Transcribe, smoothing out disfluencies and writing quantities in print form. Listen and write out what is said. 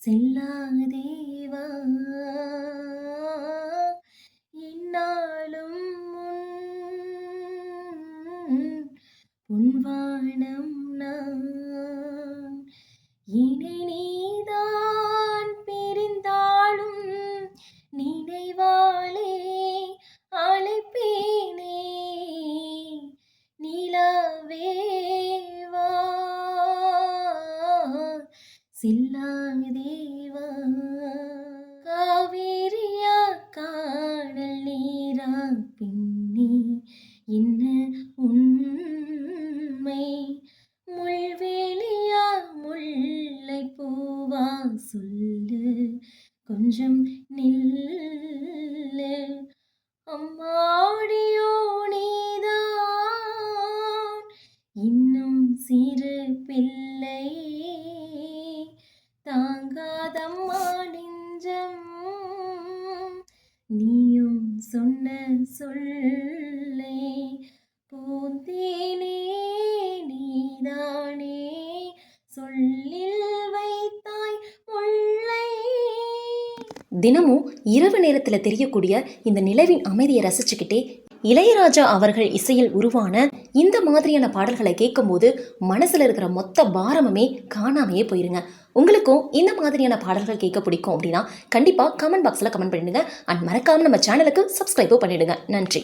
செல்லாதேவா என்னாலும் பொன்வானம் நான் இணை நீதான் பிரிந்தாலும் நினைவாலே அழைப்பேனே நிலவேவா செல்லாதேவா காவேரியா காணல் நீரா பின்னே என்ன உண்மை முள்வேலியா முல்லை பூவா சொல்லு கொஞ்சம் நில்லு அம்மாடியோ நீதான் இன்னும் சிறு பிள்ளை தாங்காதம்மா நெஞ்சம் நீயும் சொன்ன சொல்லை பூந்தேனே நீதானே சொல்லில் வைத்தாய் முல்லை. தினமும் இரவு நேரத்தில் தெரியக்கூடிய இந்த நிலவின் அமைதியை ரசிச்சுக்கிட்டே இளையராஜா அவர்கள் இசையில் உருவான இந்த மாதிரியான பாடல்களை கேட்கும்போது மனசுல இருக்கிற மொத்த பாரமுமே காணாமையே போயிருங்க. உங்களுக்கும் இந்த மாதிரியான பாடல்கள் கேட்க பிடிக்கும் அப்படின்னா கண்டிப்பா கமெண்ட் பாக்ஸ்ல கமெண்ட் பண்ணிடுங்க. அண்ட் மறக்காம நம்ம சேனலுக்கு சப்ஸ்கிரைபும் பண்ணிடுங்க. நன்றி.